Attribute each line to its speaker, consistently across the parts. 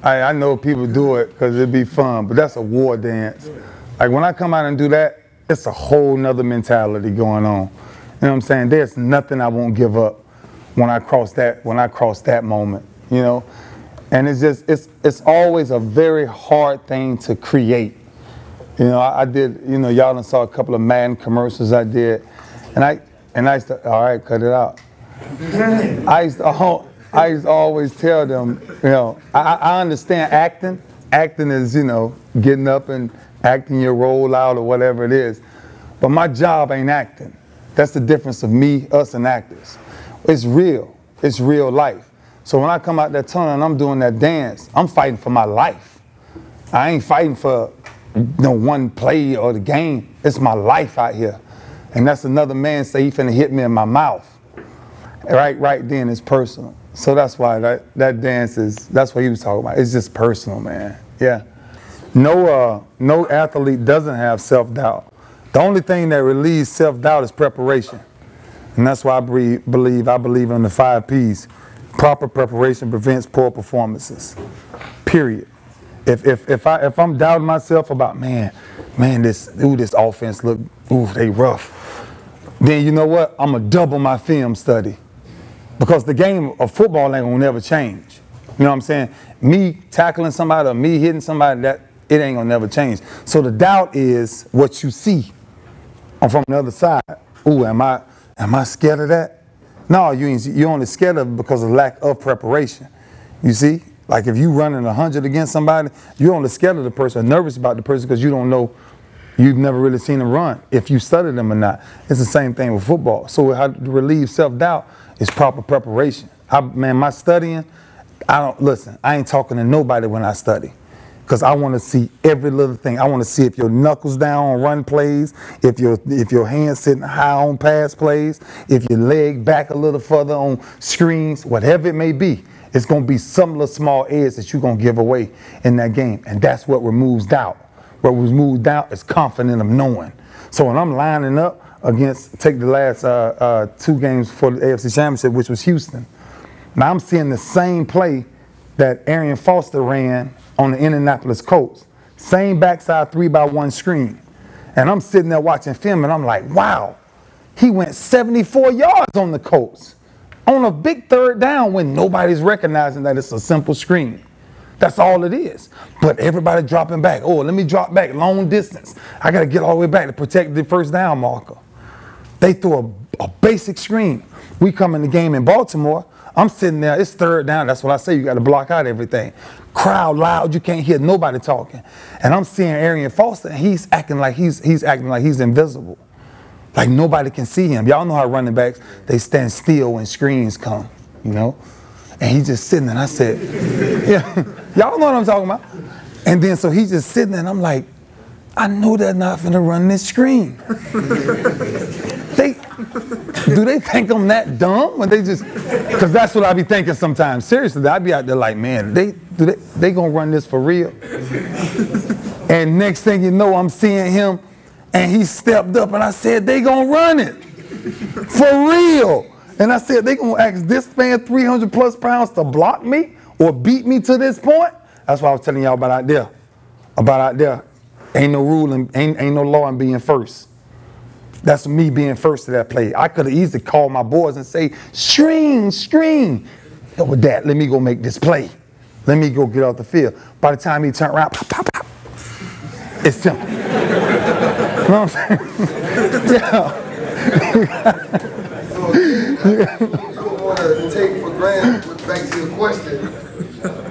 Speaker 1: I know people do it because it'd be fun, but that's a war dance. Like when I come out and do that, it's a whole nother mentality going on. You know what I'm saying? There's nothing I won't give up when I cross that moment, you know? And it's always a very hard thing to create. You know, I did, you know, y'all done saw a couple of Madden commercials I did, and I used to, all right, cut it out. I used to always tell them, you know, I understand acting. Acting is, you know, getting up and acting your role out or whatever it is. But my job ain't acting. That's the difference of me, us, and actors. It's real. It's real life. So when I come out that tunnel and I'm doing that dance, I'm fighting for my life. I ain't fighting for one play or the game. It's my life out here. And that's another man say he finna hit me in my mouth. Right then it's personal. So that's why that dance is, that's what he was talking about. It's just personal, man. Yeah. No athlete doesn't have self-doubt. The only thing that relieves self-doubt is preparation. And that's why I believe in the 5 Ps. Proper preparation prevents poor performances. Period. If I'm doubting myself about, man, this offense look, they rough. Then you know what? I'm gonna double my film study. Because the game of football ain't gonna never change. You know what I'm saying? Me tackling somebody or me hitting somebody, that it ain't gonna never change. So the doubt is what you see from the other side. Ooh, am I scared of that? No, you're only scared of it because of lack of preparation. You see? Like if you running 100 against somebody, you're only scared of the person, or nervous about the person because you don't know, you've never really seen them run, if you studied them or not. It's the same thing with football. So how to relieve self-doubt is proper preparation. My studying, I ain't talking to nobody when I study. Because I want to see every little thing. I want to see if your knuckles down on run plays, if your hands sitting high on pass plays, if your leg back a little further on screens, whatever it may be. It's going to be some little small edge that you're going to give away in that game. And that's what removes doubt. What removes doubt is confident of knowing. So when I'm lining up against, take the last 2 games for the AFC Championship, which was Houston. Now I'm seeing the same play that Arian Foster ran on the Indianapolis Colts. Same backside 3x1 screen. And I'm sitting there watching film and I'm like, wow, he went 74 yards on the Colts on a big 3rd down when nobody's recognizing that it's a simple screen. That's all it is. But everybody dropping back. Oh, let me drop back long distance. I got to get all the way back to protect the 1st down marker. They threw a basic screen. We come in the game in Baltimore. I'm sitting there, it's 3rd down. That's what I say, you got to block out everything. Crowd loud, you can't hear nobody talking. And I'm seeing Arian Foster, and he's acting like he's invisible. Like nobody can see him. Y'all know how running backs, they stand still when screens come, you know? And he's just sitting there, and I said, yeah, y'all know what I'm talking about. And then so he's just sitting there, and I'm like, I know they're not finna run this screen. Do they think I'm that dumb? When they just, because that's what I be thinking sometimes. Seriously, I be out there like, man, they gonna run this for real? And next thing you know, I'm seeing him, and he stepped up, and I said, they gonna run it for real. And I said, they gonna ask this man 300 plus pounds to block me or beat me to this point? That's why I was telling y'all about out there. About out there, ain't no rule and ain't no law in being first. That's me being first to that play. I could have easily called my boys and say, screen. Hell with that, let me go make this play. Let me go get off the field. By the time he turned around, pop, pop, pop. It's simple. You know what I'm saying? Yeah.
Speaker 2: You don't want to take for granted, back to your question,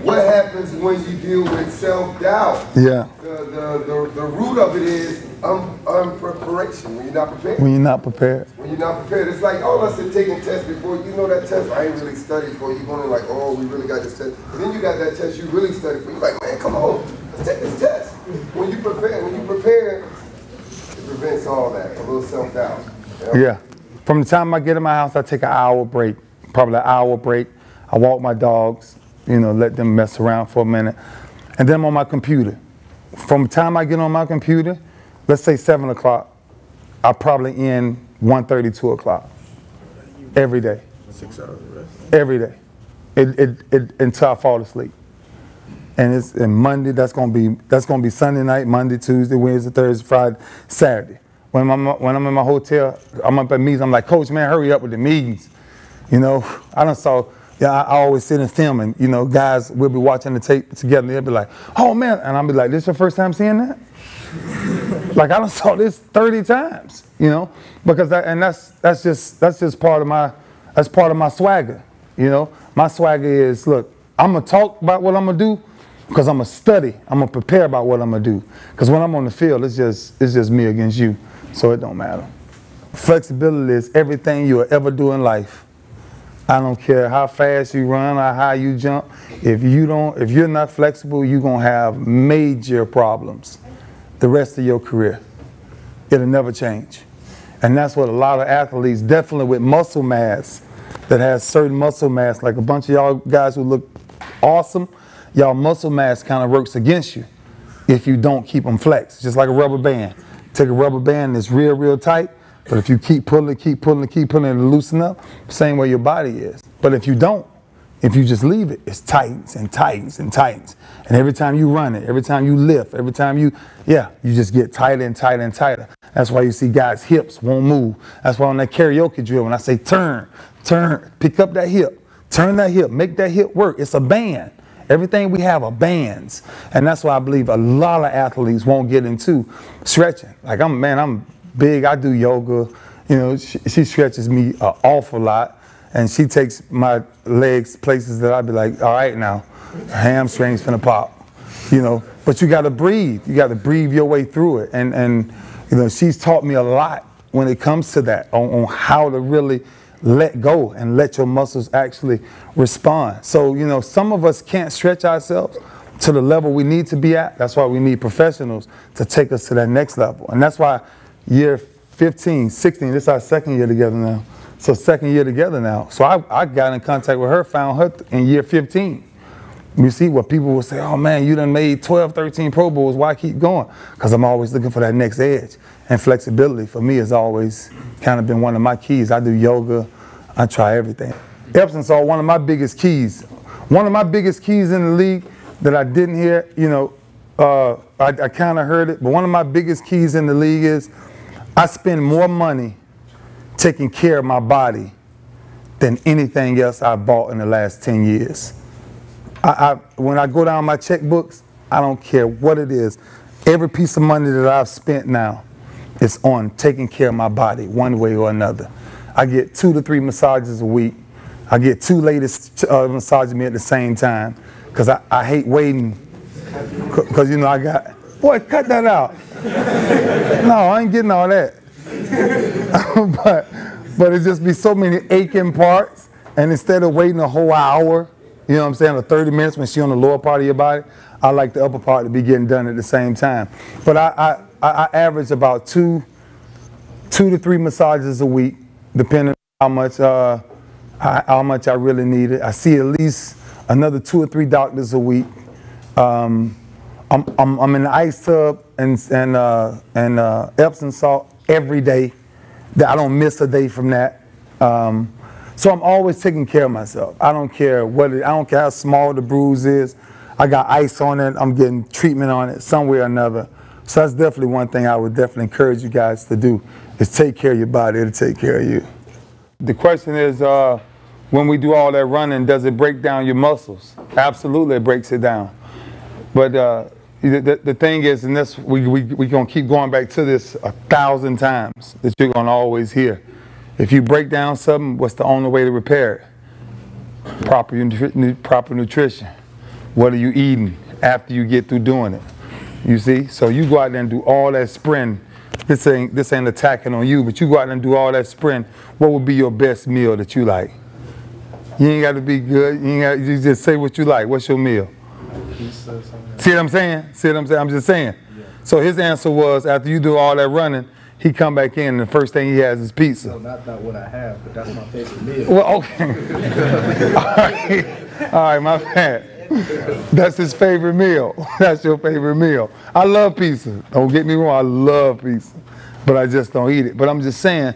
Speaker 2: what happens when you deal with self-doubt?
Speaker 1: Yeah.
Speaker 2: The root of it is unpreparation, when you're not prepared.
Speaker 1: When you're not prepared.
Speaker 2: When you're not prepared. It's like all of us have taken tests before. You know that test, I ain't really studied for. You're going like, oh, we really got this test. And then you got that test you really studied for. You're like, man, come on, let's take this test. When you prepare, it prevents all that, a little self-doubt. You know?
Speaker 1: Yeah. From the time I get in my house, I take an hour break, probably an hour break. I walk my dogs, you know, let them mess around for a minute. And then I'm on my computer. From the time I get on my computer, let's say 7 o'clock, I probably end 1:30, 2 o'clock. Every day.
Speaker 3: 6 hours of rest.
Speaker 1: Every day. Until I fall asleep. and Monday, that's gonna be Sunday night, Monday, Tuesday, Wednesday, Thursday, Friday, Saturday. When I'm in my hotel, I'm up at meetings, I'm like, Coach, man, hurry up with the meetings. You know, I always sit and film, and you know, guys will be watching the tape together, and they'll be like, oh man, and I'll be like, this your first time seeing that? Like, I done saw this 30 times, you know, because that's just part of my swagger, you know. My swagger is, look, I'm gonna talk about what I'm gonna do, because I'm gonna study, I'm gonna prepare about what I'm gonna do, because when I'm on the field, it's just me against you, so it don't matter. Flexibility is everything you'll ever do in life. I don't care how fast you run or how you jump. If you're not flexible, you're gonna have major problems the rest of your career. It'll never change. And that's what a lot of athletes, definitely with muscle mass, that has certain muscle mass, like a bunch of y'all guys who look awesome, y'all muscle mass kind of works against you if you don't keep them flexed. Just like a rubber band. Take a rubber band that's real tight, but if you keep pulling it to loosen up, same way your body is. But if you don't, if you just leave it, it tightens and tightens and tightens. And every time you run it, every time you lift, every time you just get tighter and tighter and tighter. That's why you see guys' hips won't move. That's why on that karaoke drill, when I say turn, pick up that hip, turn that hip, make that hip work. It's a band. Everything we have are bands. And that's why I believe a lot of athletes won't get into stretching. Like I'm big, I do yoga. You know, she stretches me an awful lot. And she takes my legs places that I'd be like, all right now, hamstrings finna pop, you know. But you gotta breathe. You gotta breathe your way through it. And you know, she's taught me a lot when it comes to that, on how to really let go and let your muscles actually respond. So, you know, some of us can't stretch ourselves to the level we need to be at. That's why we need professionals to take us to that next level. And that's why year 15, 16, this is our second year together now. So second year together now. So I got in contact with her, found her in year 15. You see what people will say, oh man, you done made 12, 13 Pro Bowls, why keep going? Because I'm always looking for that next edge. And flexibility for me has always kind of been one of my keys. I do yoga, I try everything. Epsom salt, one of my biggest keys. One of my biggest keys in the league that I didn't hear, you know, I kind of heard it, but one of my biggest keys in the league is I spend more money taking care of my body than anything else I bought in the last 10 years. When I go down my checkbooks, I don't care what it is. Every piece of money that I've spent now is on taking care of my body one way or another. I get 2 to 3 massages a week. I get 2 ladies massaging me at the same time because I hate waiting because, you know, I got, boy, cut that out. No, I ain't getting all that. but it just be so many aching parts, and instead of waiting a whole hour, you know what I'm saying, or 30 minutes when she's on the lower part of your body, I like the upper part to be getting done at the same time. But I average about 2 to 3 massages a week, depending on how much I really need it. I see at least another 2 or 3 doctors a week. I'm in the ice tub and Epsom salt every day. I don't miss a day from that. So I'm always taking care of myself. I don't care I don't care how small the bruise is. I got ice on it. I'm getting treatment on it some way or another. So that's definitely one thing I would definitely encourage you guys to do, is take care of your body. It'll take care of you. The question is, when we do all that running, does it break down your muscles? Absolutely, it breaks it down. But the thing is, and this we're gonna keep going back to this 1,000 times, that you're gonna always hear. If you break down something, what's the only way to repair it? Proper nutrition. What are you eating after you get through doing it? You see? So you go out there and do all that sprinting. This ain't attacking on you, but you go out there and do all that sprinting. What would be your best meal that you like? You ain't got to be good. You just say what you like. What's your meal? See what I'm saying? See what I'm saying? I'm just saying. Yeah. So his answer was, after you do all that running, he come back in and the first thing he has is pizza.
Speaker 3: No, not what I have, but that's my favorite meal.
Speaker 1: Well, okay. All right, my bad. That's his favorite meal. That's your favorite meal. I love pizza. Don't get me wrong, I love pizza, but I just don't eat it. But I'm just saying,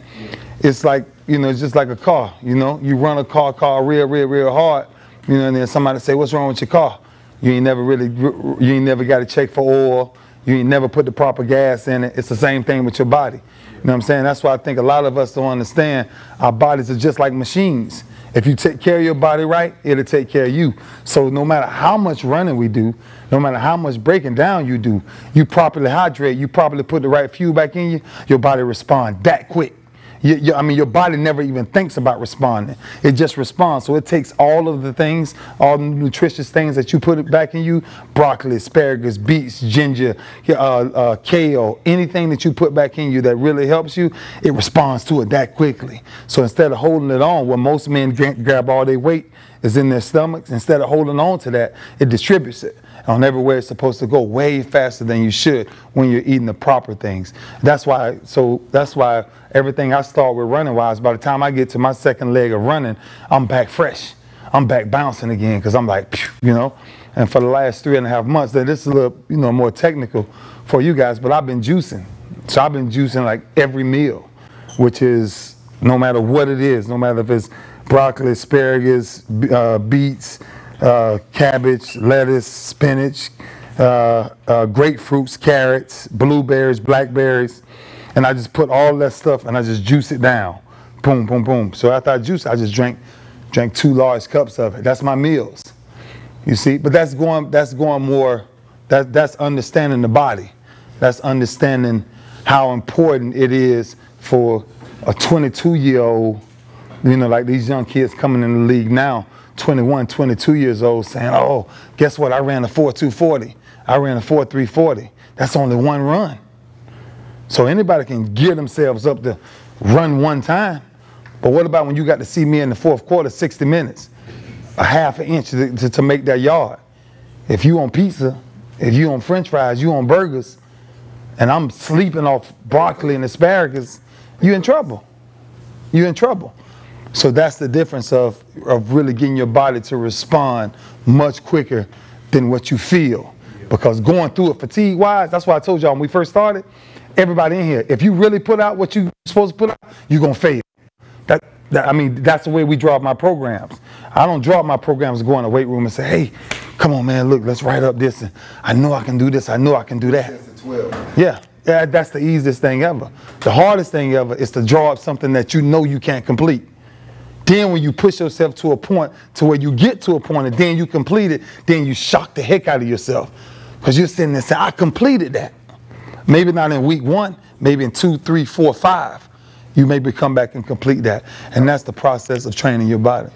Speaker 1: it's like, you know, it's just like a car, you know? You run a car real hard, you know, and then somebody say, what's wrong with your car? You ain't never got to check for oil. You ain't never put the proper gas in it. It's the same thing with your body. You know what I'm saying? That's why I think a lot of us don't understand our bodies are just like machines. If you take care of your body right, it'll take care of you. So no matter how much running we do, no matter how much breaking down you do, you properly hydrate, you properly put the right fuel back in you, your body responds that quick. I mean, your body never even thinks about responding. It just responds. So it takes all of the things, all the nutritious things that you put it back in you, broccoli, asparagus, beets, ginger, kale, anything that you put back in you that really helps you, it responds to it that quickly. So instead of holding it on, where most men grab all their weight is in their stomachs, instead of holding on to that, it distributes it on everywhere it's supposed to go way faster than you should when you're eating the proper things. That's why everything I start with running wise, by the time I get to my second leg of running, I'm back fresh. I'm back bouncing again because I'm like, you know. And for the last 3.5 months, then this is a little, you know, more technical for you guys, but I've been juicing. So I've been juicing like every meal, which is no matter what it is, no matter if it's broccoli, asparagus, beets, cabbage, lettuce, spinach, grapefruits, carrots, blueberries, blackberries, and I just put all that stuff and I just juice it down. Boom, boom, boom. So after I juice, I just drank 2 large cups of it. That's my meals. You see, but that's understanding the body. That's understanding how important it is for a 22-year-old, you know, like these young kids coming in the league now, 21, 22 years old, saying, oh, guess what? I ran a 4.240. I ran a 4.340. That's only one run. So anybody can gear themselves up to run one time. But what about when you got to see me in the fourth quarter, 60 minutes, a half an inch to make that yard? If you on pizza, if you on french fries, you on burgers, and I'm sleeping off broccoli and asparagus, you in trouble. You in trouble. So that's the difference of really getting your body to respond much quicker than what you feel. Because going through it fatigue-wise, that's why I told y'all when we first started, everybody in here, if you really put out what you're supposed to put out, you're going to fail. I mean, that's the way we draw up my programs. I don't draw up my programs to go in the weight room and say, hey, come on, man, look, let's write up this. And I know I can do this. I know I can do that. Yeah, that's the easiest thing ever. The hardest thing ever is to draw up something that you know you can't complete. Then when you push yourself to a point to where you get to a point and then you complete it, then you shock the heck out of yourself. Because you're sitting there saying, I completed that. Maybe not in week 1, maybe in 2, 3, 4, 5. You maybe come back and complete that. And that's the process of training your body.